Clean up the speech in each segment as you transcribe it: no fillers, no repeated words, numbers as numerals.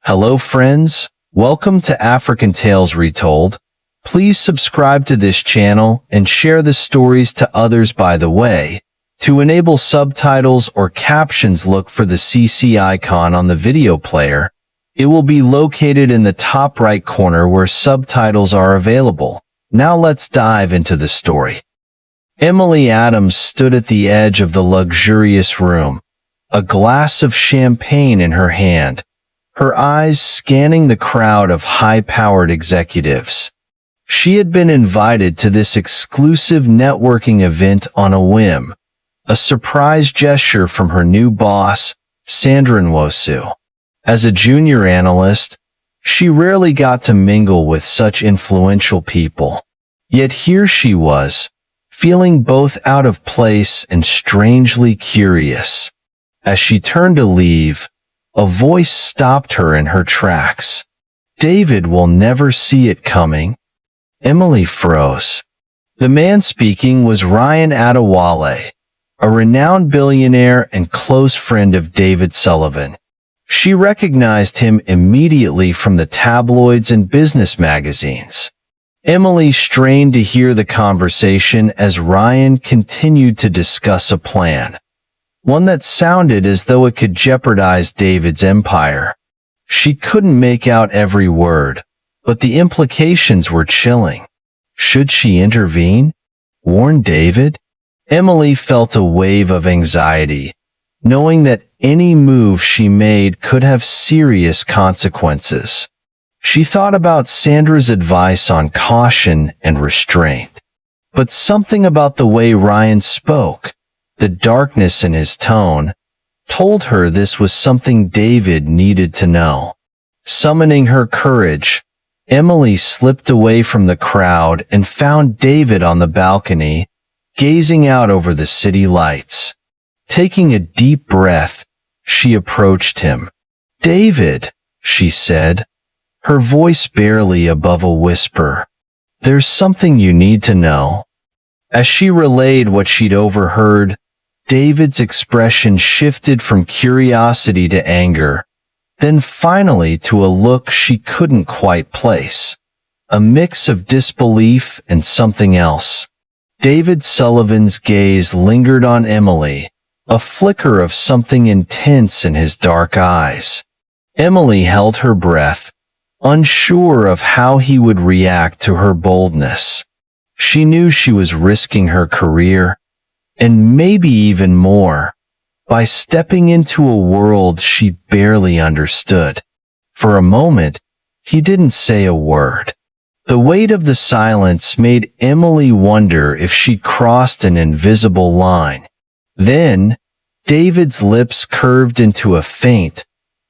Hello friends, welcome to African Tales Retold. Please subscribe to this channel and share the stories to others. By the way, to enable subtitles or captions, look for the CC icon on the video player. It will be located in the top right corner where subtitles are available. Now let's dive into the story. Emily Adams stood at the edge of the luxurious room, a glass of champagne in her hand, her eyes scanning the crowd of high-powered executives. She had been invited to this exclusive networking event on a whim, a surprise gesture from her new boss, Sandra Nwosu. As a junior analyst, she rarely got to mingle with such influential people. Yet here she was, feeling both out of place and strangely curious. As she turned to leave, a voice stopped her in her tracks. "David will never see it coming." Emily froze. The man speaking was Ryan Adewale, a renowned billionaire and close friend of David Sullivan. She recognized him immediately from the tabloids and business magazines. Emily strained to hear the conversation as Ryan continued to discuss a plan, one that sounded as though it could jeopardize David's empire. She couldn't make out every word, but the implications were chilling. Should she intervene? Warn David? Emily felt a wave of anxiety, knowing that any move she made could have serious consequences. She thought about Sandra's advice on caution and restraint. But something about the way Ryan spoke, the darkness in his tone, told her this was something David needed to know. Summoning her courage, Emily slipped away from the crowd and found David on the balcony, gazing out over the city lights. Taking a deep breath, she approached him. "David," she said, her voice barely above a whisper. "There's something you need to know." As she relayed what she'd overheard, David's expression shifted from curiosity to anger, then finally to a look she couldn't quite place, a mix of disbelief and something else. David Sullivan's gaze lingered on Emily, a flicker of something intense in his dark eyes. Emily held her breath, unsure of how he would react to her boldness. She knew she was risking her career, and maybe even more, by stepping into a world she barely understood. For a moment, he didn't say a word. The weight of the silence made Emily wonder if she'd crossed an invisible line. Then, David's lips curved into a faint,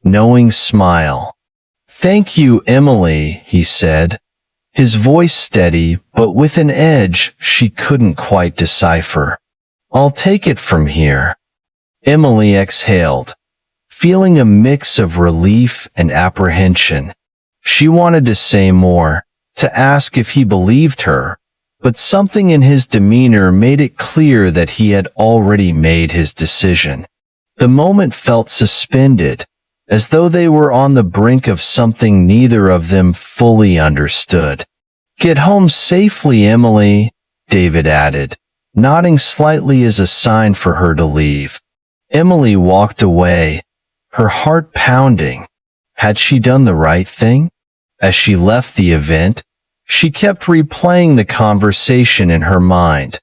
knowing smile. "Thank you, Emily," he said, his voice steady but with an edge she couldn't quite decipher. "I'll take it from here." Emily exhaled, feeling a mix of relief and apprehension. She wanted to say more, to ask if he believed her, but something in his demeanor made it clear that he had already made his decision. The moment felt suspended, as though they were on the brink of something neither of them fully understood. "Get home safely, Emily," David added, nodding slightly as a sign for her to leave. Emily walked away, her heart pounding. Had she done the right thing? As she left the event, she kept replaying the conversation in her mind,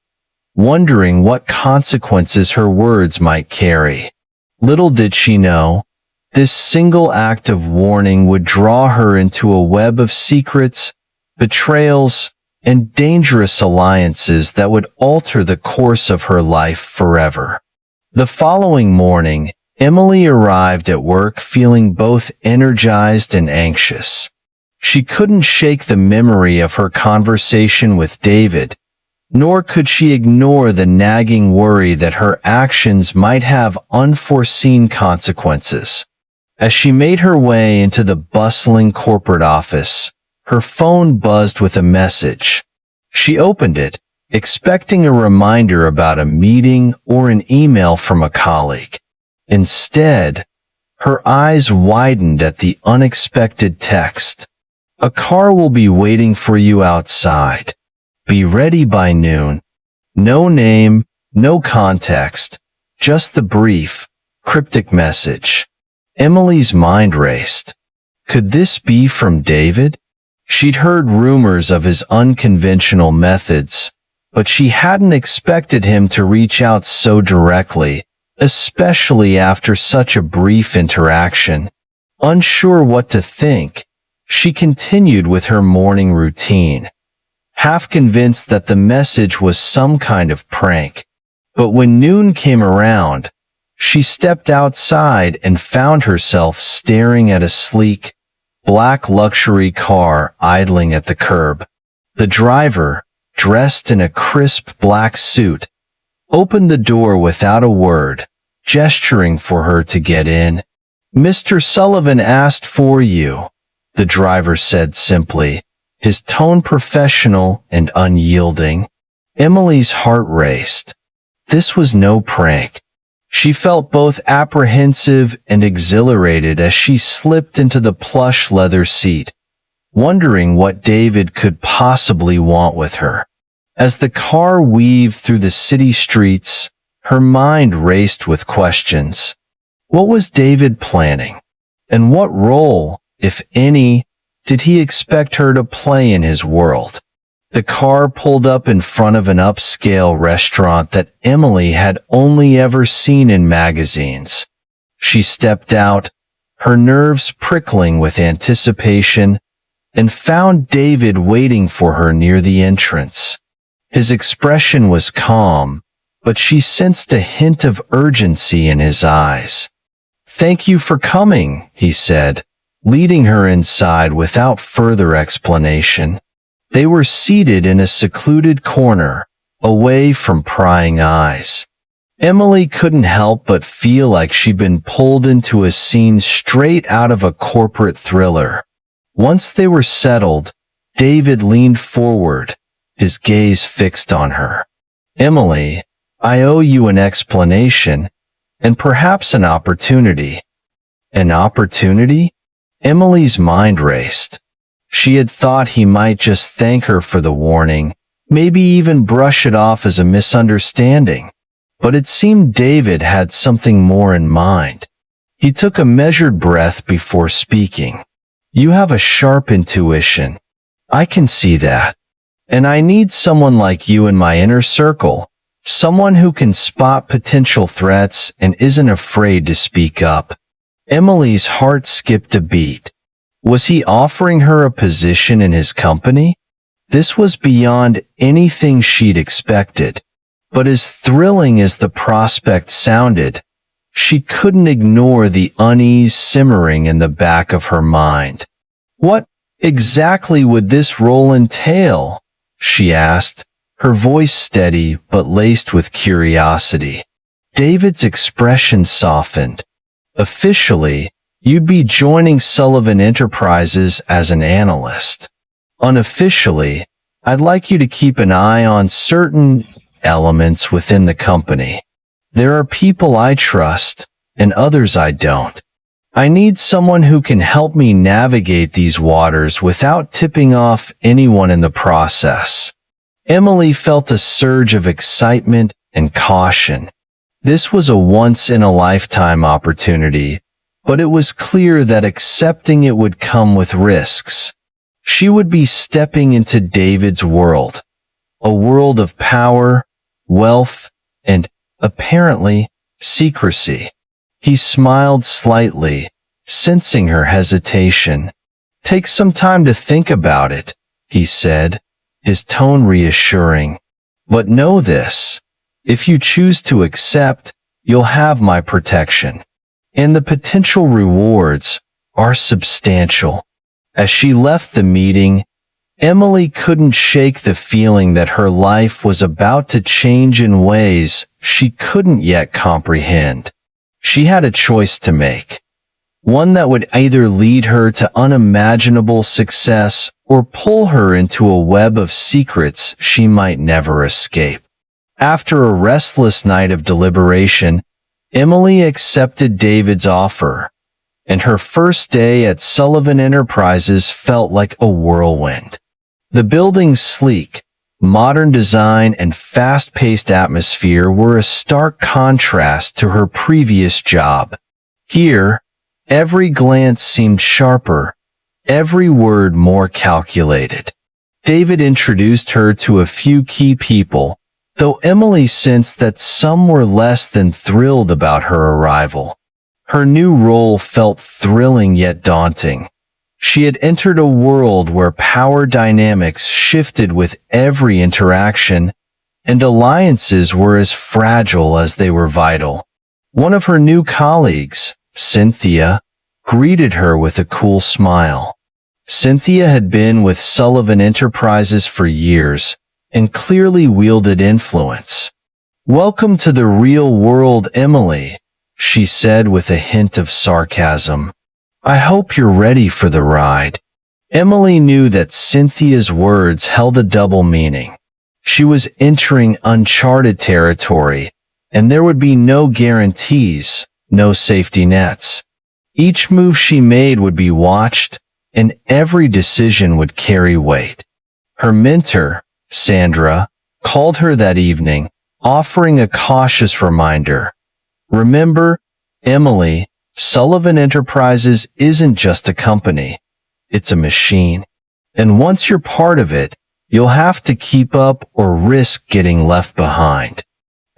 wondering what consequences her words might carry. Little did she know, this single act of warning would draw her into a web of secrets, betrayals, and dangerous alliances that would alter the course of her life forever. The following morning, Emily arrived at work feeling both energized and anxious. She couldn't shake the memory of her conversation with David, nor could she ignore the nagging worry that her actions might have unforeseen consequences. As she made her way into the bustling corporate office, her phone buzzed with a message. She opened it, expecting a reminder about a meeting or an email from a colleague. Instead, Her eyes widened at the unexpected text. A car will be waiting for you outside. Be ready by noon. No name, no context, just the brief, cryptic message. Emily's mind raced. Could this be from David? She'd heard rumors of his unconventional methods, but she hadn't expected him to reach out so directly, especially after such a brief interaction. Unsure what to think, she continued with her morning routine, half convinced that the message was some kind of prank. But when noon came around, she stepped outside and found herself staring at a sleek, black luxury car idling at the curb. The driver, dressed in a crisp black suit, opened the door without a word, gesturing for her to get in. "Mr. Sullivan asked for you," the driver said simply, his tone professional and unyielding. Emily's heart raced. This was no prank. She felt both apprehensive and exhilarated as she slipped into the plush leather seat, wondering what David could possibly want with her. As the car weaved through the city streets, her mind raced with questions. What was David planning? And what role, if any, did he expect her to play in his world? The car pulled up in front of an upscale restaurant that Emily had only ever seen in magazines. She stepped out, her nerves prickling with anticipation, and found David waiting for her near the entrance. His expression was calm, but she sensed a hint of urgency in his eyes. "Thank you for coming," he said, leading her inside without further explanation. They were seated in a secluded corner, away from prying eyes. Emily couldn't help but feel like she'd been pulled into a scene straight out of a corporate thriller. Once they were settled, David leaned forward, his gaze fixed on her. "Emily, I owe you an explanation, and perhaps an opportunity." An opportunity? Emily's mind raced. She had thought he might just thank her for the warning, maybe even brush it off as a misunderstanding. But it seemed David had something more in mind. He took a measured breath before speaking. "You have a sharp intuition. I can see that. And I need someone like you in my inner circle, someone who can spot potential threats and isn't afraid to speak up." Emily's heart skipped a beat. Was he offering her a position in his company? This was beyond anything she'd expected. But as thrilling as the prospect sounded, she couldn't ignore the unease simmering in the back of her mind. "What exactly would this role entail?" she asked, her voice steady but laced with curiosity. David's expression softened. "Officially, you'd be joining Sullivan Enterprises as an analyst. Unofficially, I'd like you to keep an eye on certain elements within the company. There are people I trust, and others I don't. I need someone who can help me navigate these waters without tipping off anyone in the process." Emily felt a surge of excitement and caution. This was a once-in-a-lifetime opportunity, but it was clear that accepting it would come with risks. She would be stepping into David's world, a world of power, wealth, and, apparently, secrecy. He smiled slightly, sensing her hesitation. "Take some time to think about it," he said, his tone reassuring. "But know this, if you choose to accept, you'll have my protection. And the potential rewards are substantial." As she left the meeting, Emily couldn't shake the feeling that her life was about to change in ways she couldn't yet comprehend. She had a choice to make, one that would either lead her to unimaginable success or pull her into a web of secrets she might never escape. After a restless night of deliberation, Emily accepted David's offer, and her first day at Sullivan Enterprises felt like a whirlwind. The building's sleek, modern design and fast-paced atmosphere were a stark contrast to her previous job. Here, every glance seemed sharper, every word more calculated. David introduced her to a few key people, though Emily sensed that some were less than thrilled about her arrival. Her new role felt thrilling yet daunting. She had entered a world where power dynamics shifted with every interaction, and alliances were as fragile as they were vital. One of her new colleagues, Cynthia, greeted her with a cool smile. Cynthia had been with Sullivan Enterprises for years, and clearly wielded influence. "Welcome to the real world, Emily," she said with a hint of sarcasm. "I hope you're ready for the ride." Emily knew that Cynthia's words held a double meaning. She was entering uncharted territory, and there would be no guarantees, no safety nets. Each move she made would be watched, and every decision would carry weight. Her mentor, Sandra, called her that evening, offering a cautious reminder. "Remember, Emily, Sullivan Enterprises isn't just a company. It's a machine. And once you're part of it, you'll have to keep up or risk getting left behind."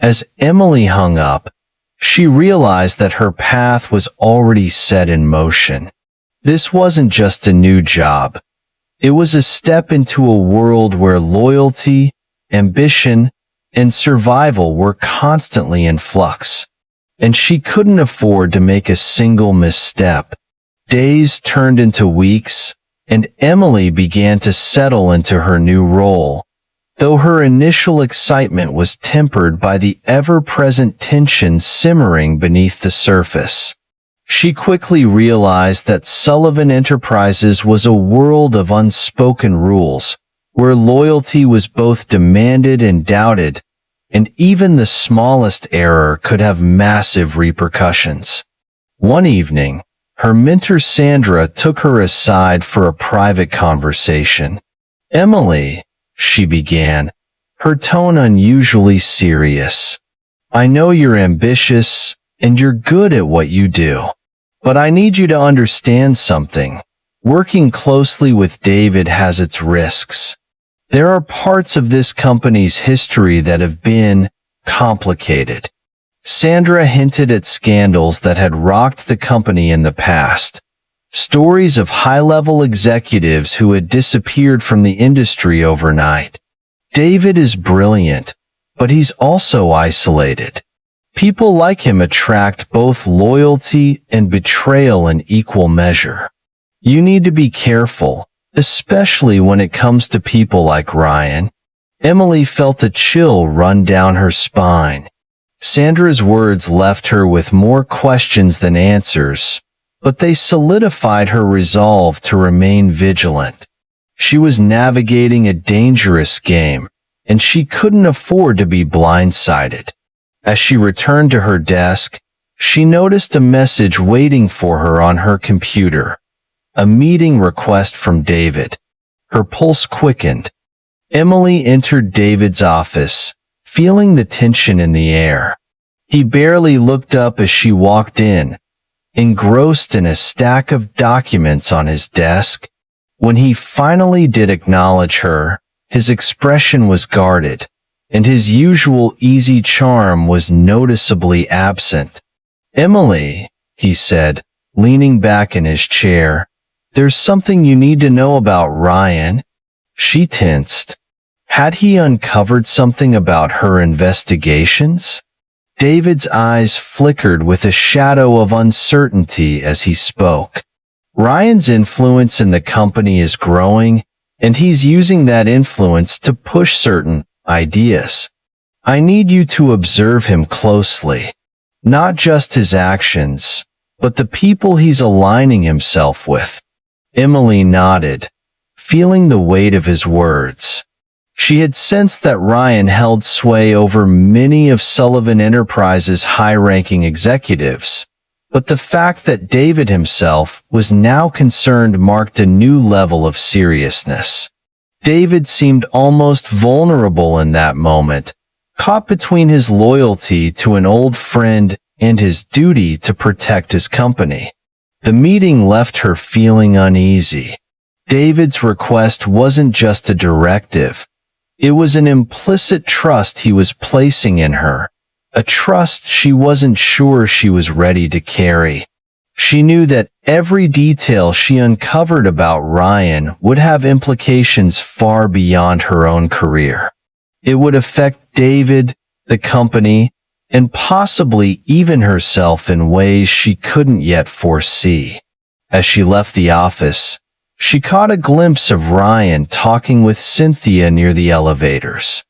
As Emily hung up, she realized that her path was already set in motion. This wasn't just a new job. It was a step into a world where loyalty, ambition, and survival were constantly in flux. And she couldn't afford to make a single misstep. Days turned into weeks, and Emily began to settle into her new role, though her initial excitement was tempered by the ever-present tension simmering beneath the surface. She quickly realized that Sullivan Enterprises was a world of unspoken rules, where loyalty was both demanded and doubted, and even the smallest error could have massive repercussions. One evening, her mentor Sandra took her aside for a private conversation. "Emily," she began, her tone unusually serious, "I know you're ambitious, and you're good at what you do. But I need you to understand something. Working closely with David has its risks. There are parts of this company's history that have been complicated." Sandra hinted at scandals that had rocked the company in the past. Stories of high-level executives who had disappeared from the industry overnight. "David is brilliant, but he's also isolated. People like him attract both loyalty and betrayal in equal measure. You need to be careful, especially when it comes to people like Ryan." Emily felt a chill run down her spine. Sandra's words left her with more questions than answers, but they solidified her resolve to remain vigilant. She was navigating a dangerous game, and she couldn't afford to be blindsided. As she returned to her desk, she noticed a message waiting for her on her computer. A meeting request from David. Her pulse quickened. Emily entered David's office, feeling the tension in the air. He barely looked up as she walked in, engrossed in a stack of documents on his desk. When he finally did acknowledge her, his expression was guarded, and his usual easy charm was noticeably absent. "Emily," he said, leaning back in his chair, "there's something you need to know about Ryan." She tensed. Had he uncovered something about her investigations? David's eyes flickered with a shadow of uncertainty as he spoke. "Ryan's influence in the company is growing, and he's using that influence to push certain ideas. I need you to observe him closely. Not just his actions, but the people he's aligning himself with." Emily nodded, feeling the weight of his words. She had sensed that Ryan held sway over many of Sullivan Enterprises' high-ranking executives, but the fact that David himself was now concerned marked a new level of seriousness. David seemed almost vulnerable in that moment, caught between his loyalty to an old friend and his duty to protect his company. The meeting left her feeling uneasy. David's request wasn't just a directive. It was an implicit trust he was placing in her, a trust she wasn't sure she was ready to carry. She knew that every detail she uncovered about Ryan would have implications far beyond her own career. It would affect David, the company, and possibly even herself in ways she couldn't yet foresee. As she left the office, she caught a glimpse of Ryan talking with Cynthia near the elevators.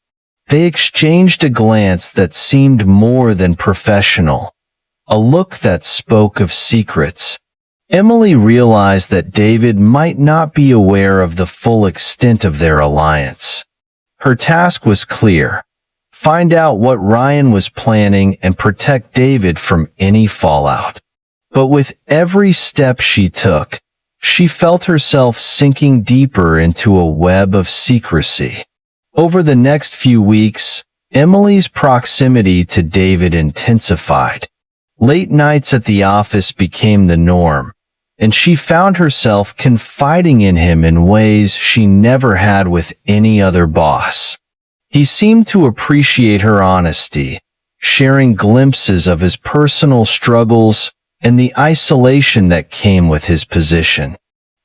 They exchanged a glance that seemed more than professional, a look that spoke of secrets. Emily realized that David might not be aware of the full extent of their alliance. Her task was clear: find out what Ryan was planning and protect David from any fallout. But with every step she took, she felt herself sinking deeper into a web of secrecy. Over the next few weeks, Emily's proximity to David intensified. Late nights at the office became the norm, and she found herself confiding in him in ways she never had with any other boss. He seemed to appreciate her honesty, sharing glimpses of his personal struggles and the isolation that came with his position.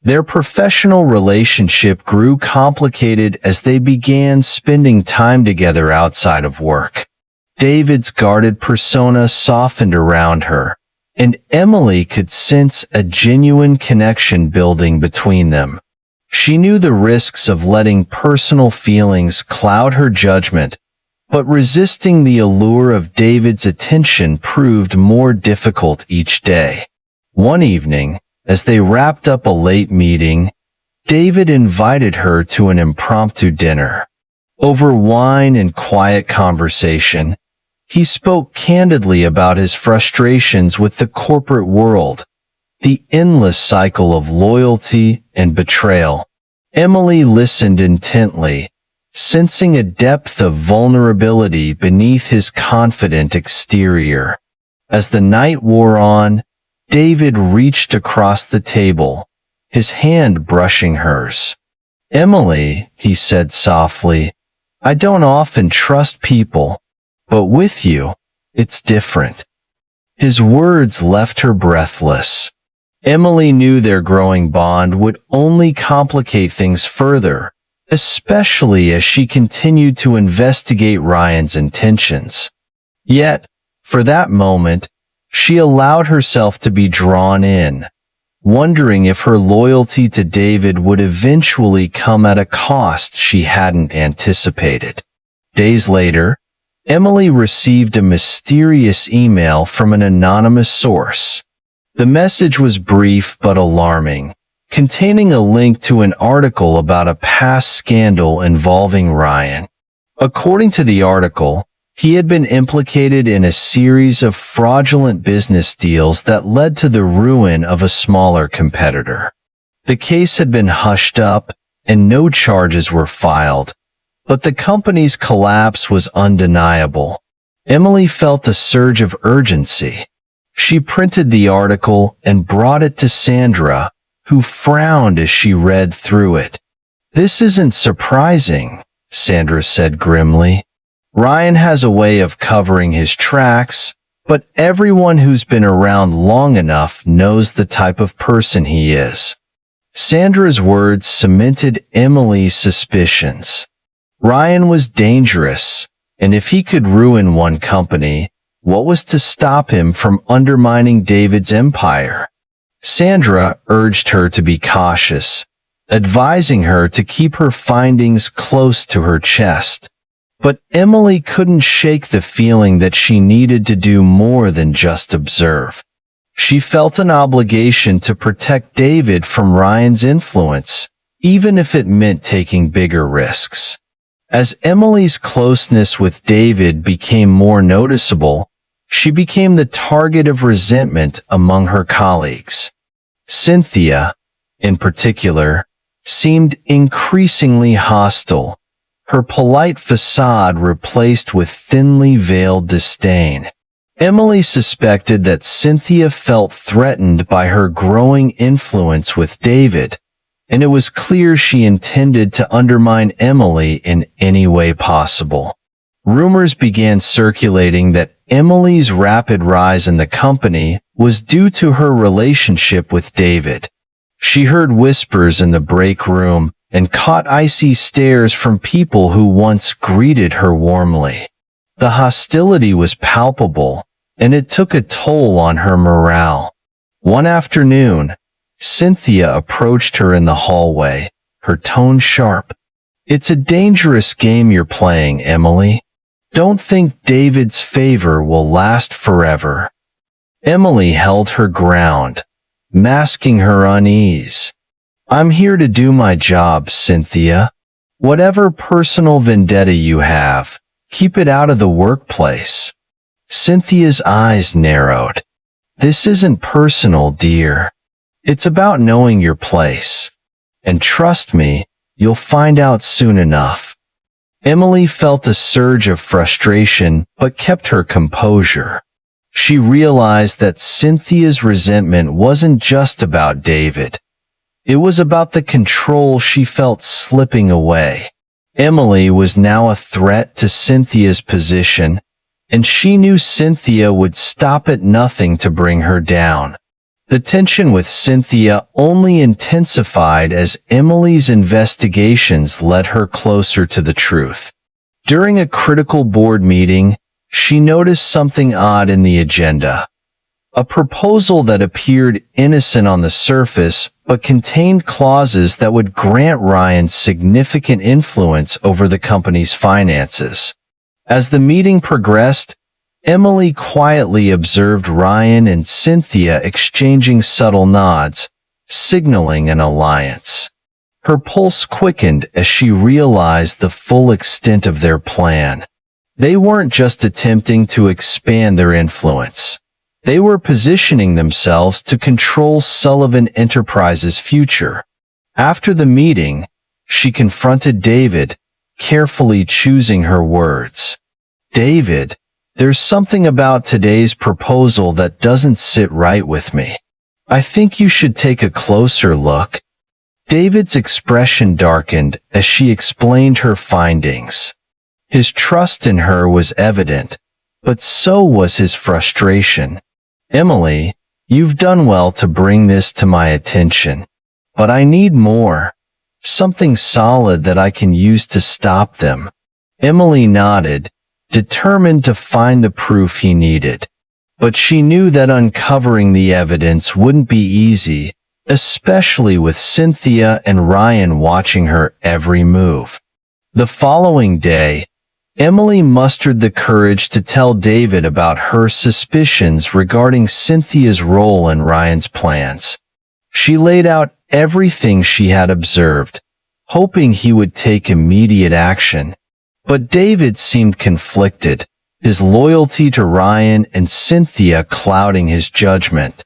Their professional relationship grew complicated as they began spending time together outside of work. David's guarded persona softened around her, and Emily could sense a genuine connection building between them. She knew the risks of letting personal feelings cloud her judgment, but resisting the allure of David's attention proved more difficult each day. One evening, as they wrapped up a late meeting, David invited her to an impromptu dinner. Over wine and quiet conversation, he spoke candidly about his frustrations with the corporate world, the endless cycle of loyalty and betrayal. Emily listened intently, sensing a depth of vulnerability beneath his confident exterior. As the night wore on, David reached across the table, his hand brushing hers. "Emily," he said softly, "I don't often trust people, but with you, it's different." His words left her breathless. Emily knew their growing bond would only complicate things further, especially as she continued to investigate Ryan's intentions. Yet, for that moment, she allowed herself to be drawn in, wondering if her loyalty to David would eventually come at a cost she hadn't anticipated. Days later, Emily received a mysterious email from an anonymous source. The message was brief but alarming, containing a link to an article about a past scandal involving Ryan. According to the article, he had been implicated in a series of fraudulent business deals that led to the ruin of a smaller competitor. The case had been hushed up, and no charges were filed, but the company's collapse was undeniable. Emily felt a surge of urgency. She printed the article and brought it to Sandra, who frowned as she read through it. "This isn't surprising," Sandra said grimly. "Ryan has a way of covering his tracks, but everyone who's been around long enough knows the type of person he is." Sandra's words cemented Emily's suspicions. Ryan was dangerous, and if he could ruin one company, what was to stop him from undermining David's empire? Sandra urged her to be cautious, advising her to keep her findings close to her chest. But Emily couldn't shake the feeling that she needed to do more than just observe. She felt an obligation to protect David from Ryan's influence, even if it meant taking bigger risks. As Emily's closeness with David became more noticeable, She became the target of resentment among her colleagues. Cynthia, in particular, seemed increasingly hostile, her polite facade replaced with thinly veiled disdain. Emily suspected that Cynthia felt threatened by her growing influence with David, and it was clear she intended to undermine Emily in any way possible. Rumors began circulating that Emily's rapid rise in the company was due to her relationship with David. She heard whispers in the break room and caught icy stares from people who once greeted her warmly. The hostility was palpable, and it took a toll on her morale. One afternoon, Cynthia approached her in the hallway, her tone sharp. "It's a dangerous game you're playing, Emily. Don't think David's favor will last forever." Emily held her ground, masking her unease. "I'm here to do my job, Cynthia. Whatever personal vendetta you have, keep it out of the workplace." Cynthia's eyes narrowed. "This isn't personal, dear. It's about knowing your place. And trust me, you'll find out soon enough." Emily felt a surge of frustration but kept her composure. She realized that Cynthia's resentment wasn't just about David. It was about the control she felt slipping away. Emily was now a threat to Cynthia's position, and she knew Cynthia would stop at nothing to bring her down. The tension with Cynthia only intensified as Emily's investigations led her closer to the truth. During a critical board meeting, she noticed something odd in the agenda. A proposal that appeared innocent on the surface but contained clauses that would grant Ryan significant influence over the company's finances. As the meeting progressed, Emily quietly observed Ryan and Cynthia exchanging subtle nods, signaling an alliance. Her pulse quickened as she realized the full extent of their plan. They weren't just attempting to expand their influence. They were positioning themselves to control Sullivan Enterprises' future. After the meeting, she confronted David, carefully choosing her words. "David, there's something about today's proposal that doesn't sit right with me. I think you should take a closer look." David's expression darkened as she explained her findings. His trust in her was evident, but so was his frustration. "Emily, you've done well to bring this to my attention. But I need more. Something solid that I can use to stop them." Emily nodded, determined to find the proof he needed. But she knew that uncovering the evidence wouldn't be easy, especially with Cynthia and Ryan watching her every move. The following day, Emily mustered the courage to tell David about her suspicions regarding Cynthia's role in Ryan's plans. She laid out everything she had observed, hoping he would take immediate action. But David seemed conflicted, his loyalty to Ryan and Cynthia clouding his judgment.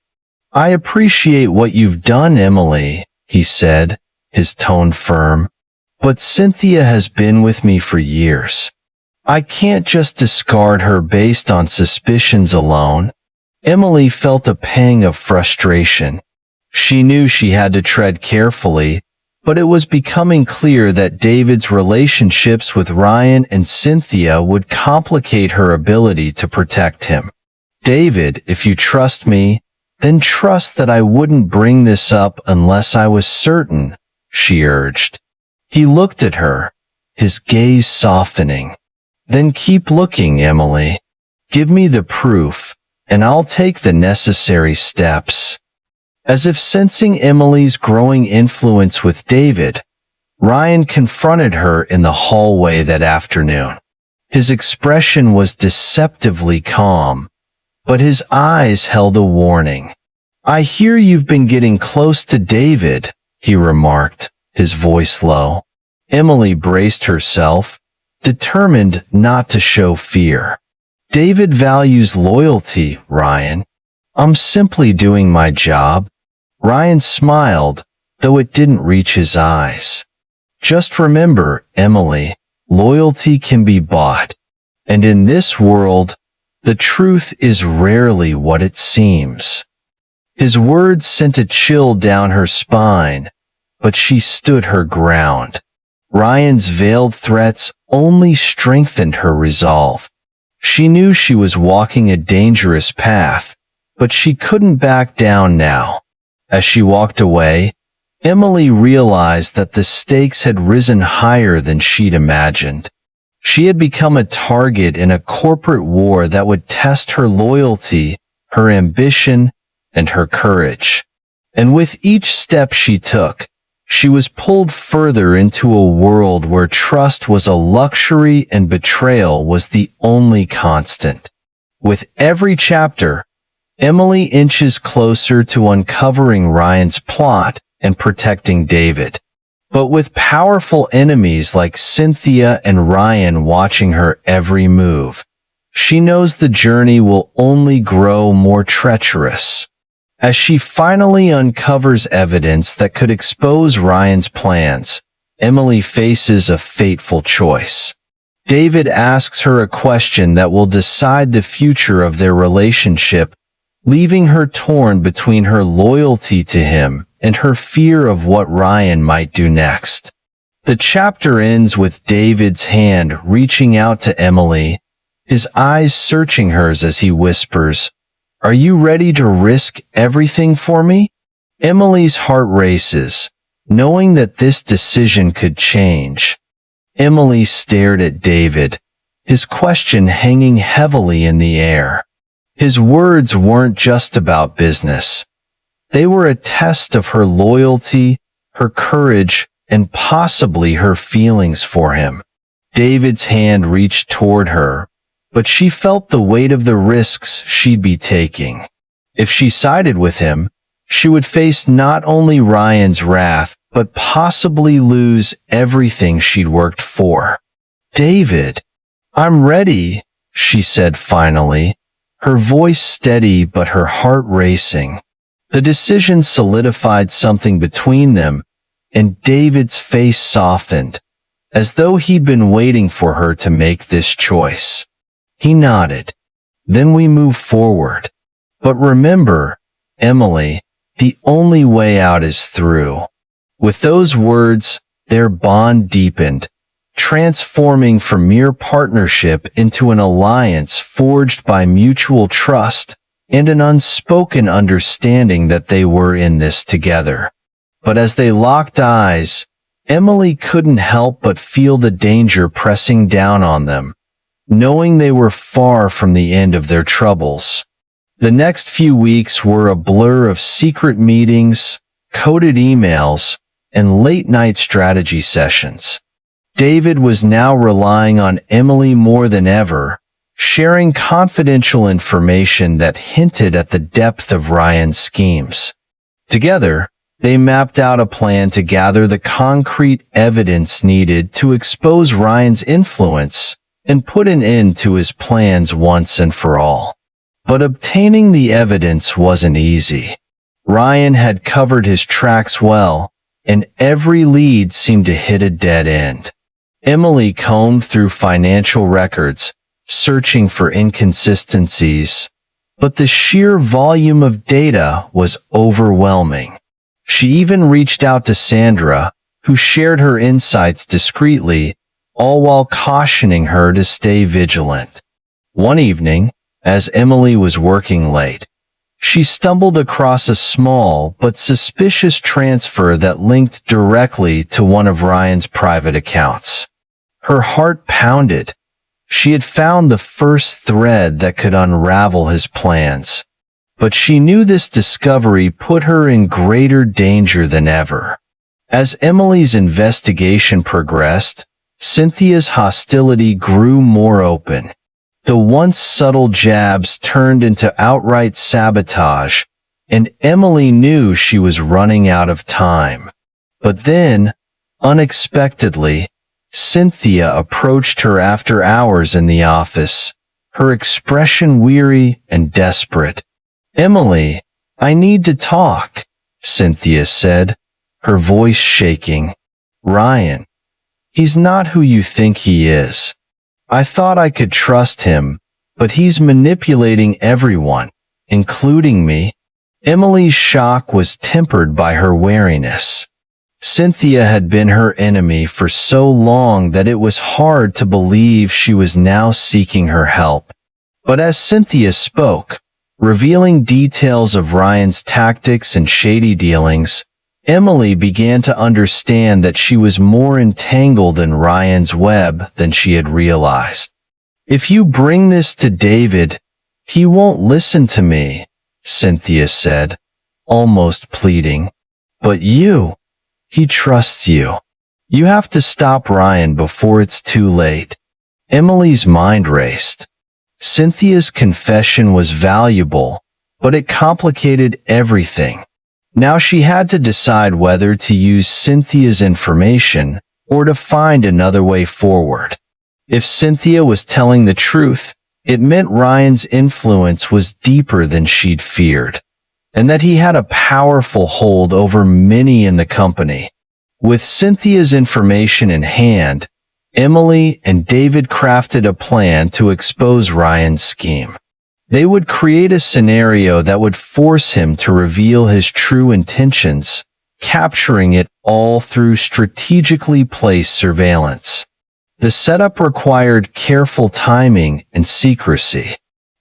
"I appreciate what you've done, Emily," he said, his tone firm. "But Cynthia has been with me for years. I can't just discard her based on suspicions alone." Emily felt a pang of frustration. She knew she had to tread carefully, but it was becoming clear that David's relationships with Ryan and Cynthia would complicate her ability to protect him. "David, if you trust me, then trust that I wouldn't bring this up unless I was certain," she urged. He looked at her, his gaze softening. "Then keep looking, Emily. Give me the proof, and I'll take the necessary steps." As if sensing Emily's growing influence with David, Ryan confronted her in the hallway that afternoon. His expression was deceptively calm, but his eyes held a warning. "I hear you've been getting close to David," he remarked, his voice low. Emily braced herself, determined not to show fear. David values loyalty, Ryan. I'm simply doing my job. Ryan smiled, though it didn't reach his eyes. Just remember, Emily, loyalty can be bought. And in this world, the truth is rarely what it seems. His words sent a chill down her spine, but she stood her ground. Ryan's veiled threats only strengthened her resolve. She knew she was walking a dangerous path, but she couldn't back down now. As she walked away, Emily realized that the stakes had risen higher than she'd imagined. She had become a target in a corporate war that would test her loyalty, her ambition, and her courage. And with each step she took, she was pulled further into a world where trust was a luxury and betrayal was the only constant. With every chapter, Emily inches closer to uncovering Ryan's plot and protecting David. But with powerful enemies like Cynthia and Ryan watching her every move, she knows the journey will only grow more treacherous. As she finally uncovers evidence that could expose Ryan's plans, Emily faces a fateful choice. David asks her a question that will decide the future of their relationship, leaving her torn between her loyalty to him and her fear of what Ryan might do next. The chapter ends with David's hand reaching out to Emily, his eyes searching hers as he whispers, "Are you ready to risk everything for me?" Emily's heart races, knowing that this decision could change. Emily stared at David, his question hanging heavily in the air. His words weren't just about business. They were a test of her loyalty, her courage, and possibly her feelings for him. David's hand reached toward her, but she felt the weight of the risks she'd be taking. If she sided with him, she would face not only Ryan's wrath, but possibly lose everything she'd worked for. "David, I'm ready," she said finally, her voice steady but her heart racing. The decision solidified something between them, and David's face softened, as though he'd been waiting for her to make this choice. He nodded. "Then we move forward. But remember, Emily, the only way out is through." With those words, their bond deepened, transforming from mere partnership into an alliance forged by mutual trust and an unspoken understanding that they were in this together. But as they locked eyes, Emily couldn't help but feel the danger pressing down on them, knowing they were far from the end of their troubles. The next few weeks were a blur of secret meetings, coded emails, and late-night strategy sessions. David was now relying on Emily more than ever, sharing confidential information that hinted at the depth of Ryan's schemes. Together, they mapped out a plan to gather the concrete evidence needed to expose Ryan's influence and put an end to his plans once and for all. But obtaining the evidence wasn't easy. Ryan had covered his tracks well, and every lead seemed to hit a dead end. Emily combed through financial records, searching for inconsistencies, but the sheer volume of data was overwhelming. She even reached out to Sandra, who shared her insights discreetly, all while cautioning her to stay vigilant. One evening, as Emily was working late, she stumbled across a small but suspicious transfer that linked directly to one of Ryan's private accounts. Her heart pounded. She had found the first thread that could unravel his plans. But she knew this discovery put her in greater danger than ever. As Emily's investigation progressed, Cynthia's hostility grew more open. The once subtle jabs turned into outright sabotage, and Emily knew she was running out of time. But then, unexpectedly, Cynthia approached her after hours in the office, her expression weary and desperate. "Emily, I need to talk," Cynthia said, her voice shaking. "Ryan, he's not who you think he is. I thought I could trust him, but he's manipulating everyone, including me." Emily's shock was tempered by her wariness. Cynthia had been her enemy for so long that it was hard to believe she was now seeking her help. But as Cynthia spoke, revealing details of Ryan's tactics and shady dealings, Emily began to understand that she was more entangled in Ryan's web than she had realized. "If you bring this to David, he won't listen to me," Cynthia said, almost pleading. "But he trusts you. You have to stop Ryan before it's too late." Emily's mind raced. Cynthia's confession was valuable, but it complicated everything. Now she had to decide whether to use Cynthia's information or to find another way forward. If Cynthia was telling the truth, it meant Ryan's influence was deeper than she'd feared, and that he had a powerful hold over many in the company. With Cynthia's information in hand, Emily and David crafted a plan to expose Ryan's scheme. They would create a scenario that would force him to reveal his true intentions, capturing it all through strategically placed surveillance. The setup required careful timing and secrecy.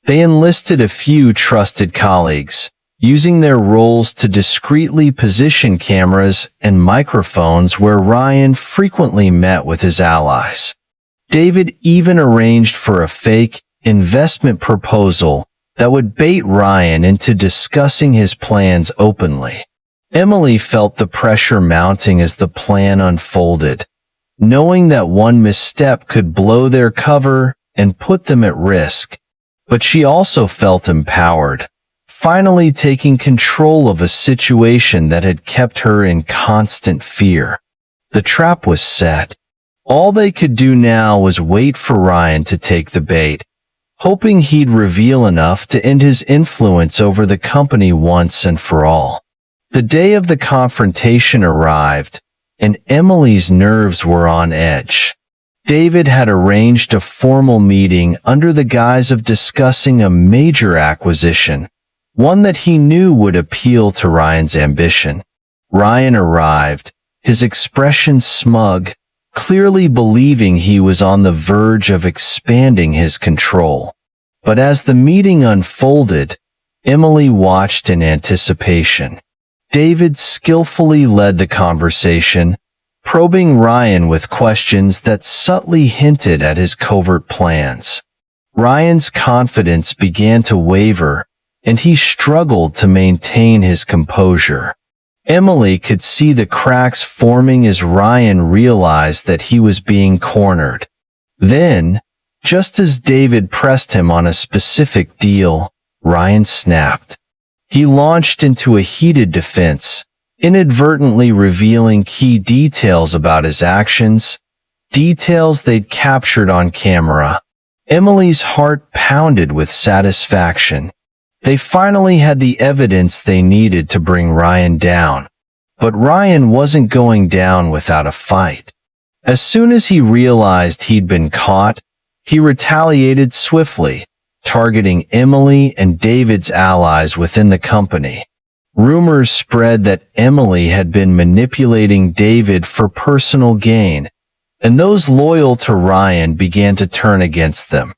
They enlisted a few trusted colleagues, using their roles to discreetly position cameras and microphones where Ryan frequently met with his allies. David even arranged for a fake investment proposal that would bait Ryan into discussing his plans openly. Emily felt the pressure mounting as the plan unfolded, knowing that one misstep could blow their cover and put them at risk. But she also felt empowered, finally taking control of a situation that had kept her in constant fear. The trap was set. All they could do now was wait for Ryan to take the bait, hoping he'd reveal enough to end his influence over the company once and for all. The day of the confrontation arrived, and Emily's nerves were on edge. David had arranged a formal meeting under the guise of discussing a major acquisition, one that he knew would appeal to Ryan's ambition. Ryan arrived, his expression smug, clearly believing he was on the verge of expanding his control. But as the meeting unfolded, Emily watched in anticipation. David skillfully led the conversation, probing Ryan with questions that subtly hinted at his covert plans. Ryan's confidence began to waver, and he struggled to maintain his composure. Emily could see the cracks forming as Ryan realized that he was being cornered. Then, just as David pressed him on a specific deal, Ryan snapped. He launched into a heated defense, inadvertently revealing key details about his actions, details they'd captured on camera. Emily's heart pounded with satisfaction. They finally had the evidence they needed to bring Ryan down. But Ryan wasn't going down without a fight. As soon as he realized he'd been caught, he retaliated swiftly, targeting Emily and David's allies within the company. Rumors spread that Emily had been manipulating David for personal gain, and those loyal to Ryan began to turn against them.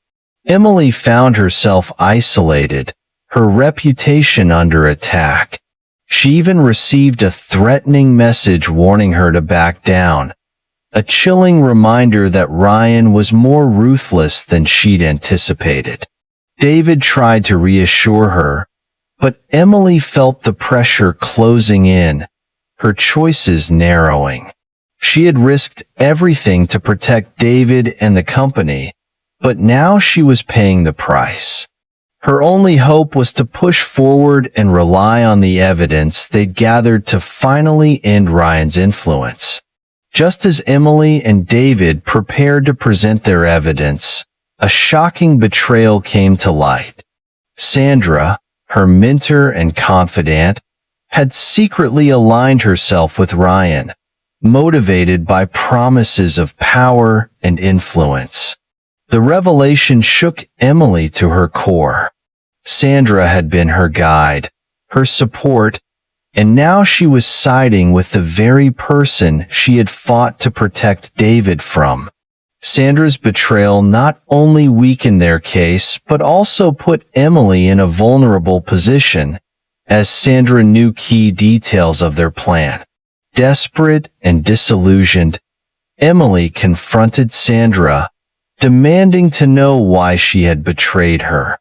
Emily found herself isolated, her reputation under attack. She even received a threatening message warning her to back down, a chilling reminder that Ryan was more ruthless than she'd anticipated. David tried to reassure her, but Emily felt the pressure closing in, her choices narrowing. She had risked everything to protect David and the company, but now she was paying the price. Her only hope was to push forward and rely on the evidence they'd gathered to finally end Ryan's influence. Just as Emily and David prepared to present their evidence, a shocking betrayal came to light. Sandra, her mentor and confidant, had secretly aligned herself with Ryan, motivated by promises of power and influence. The revelation shook Emily to her core. Sandra had been her guide, her support, and now she was siding with the very person she had fought to protect David from. Sandra's betrayal not only weakened their case, but also put Emily in a vulnerable position, as Sandra knew key details of their plan. Desperate and disillusioned, Emily confronted Sandra, demanding to know why she had betrayed her.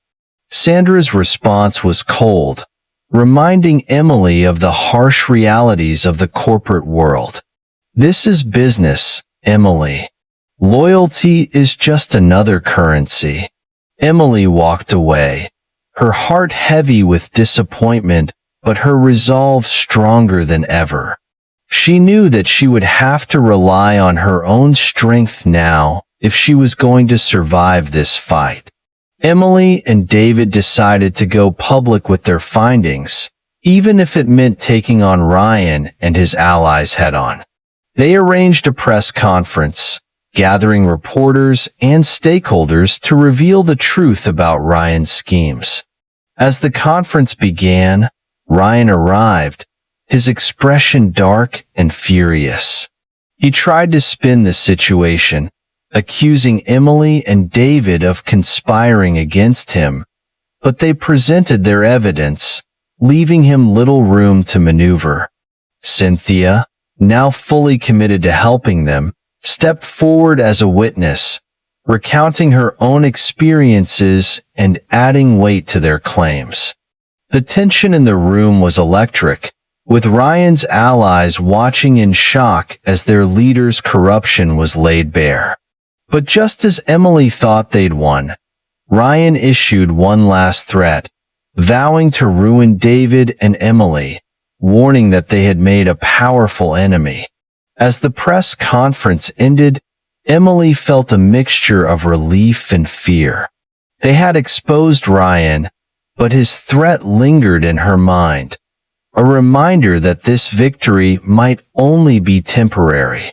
Sandra's response was cold, reminding Emily of the harsh realities of the corporate world. "This is business, Emily. Loyalty is just another currency." Emily walked away, her heart heavy with disappointment, but her resolve stronger than ever. She knew that she would have to rely on her own strength now if she was going to survive this fight. Emily and David decided to go public with their findings, even if it meant taking on Ryan and his allies head-on. They arranged a press conference, gathering reporters and stakeholders to reveal the truth about Ryan's schemes. As the conference began, Ryan arrived, his expression dark and furious. He tried to spin the situation, accusing Emily and David of conspiring against him, but they presented their evidence, leaving him little room to maneuver. Cynthia, now fully committed to helping them, stepped forward as a witness, recounting her own experiences and adding weight to their claims. The tension in the room was electric, with Ryan's allies watching in shock as their leader's corruption was laid bare. But just as Emily thought they'd won, Ryan issued one last threat, vowing to ruin David and Emily, warning that they had made a powerful enemy. As the press conference ended, Emily felt a mixture of relief and fear. They had exposed Ryan, but his threat lingered in her mind, a reminder that this victory might only be temporary.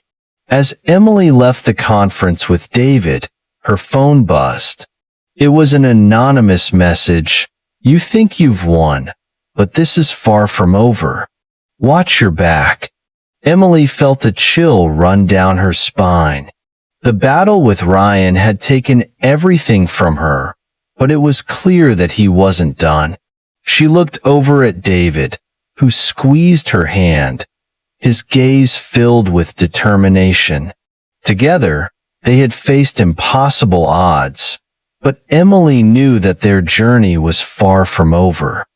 As Emily left the conference with David, her phone buzzed. It was an anonymous message. "You think you've won, but this is far from over. Watch your back." Emily felt a chill run down her spine. The battle with Ryan had taken everything from her, but it was clear that he wasn't done. She looked over at David, who squeezed her hand, his gaze filled with determination. Together, they had faced impossible odds, but Emily knew that their journey was far from over.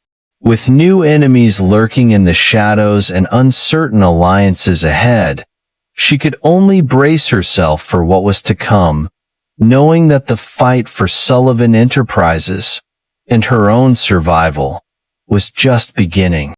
With new enemies lurking in the shadows and uncertain alliances ahead, she could only brace herself for what was to come, knowing that the fight for Sullivan Enterprises and her own survival was just beginning.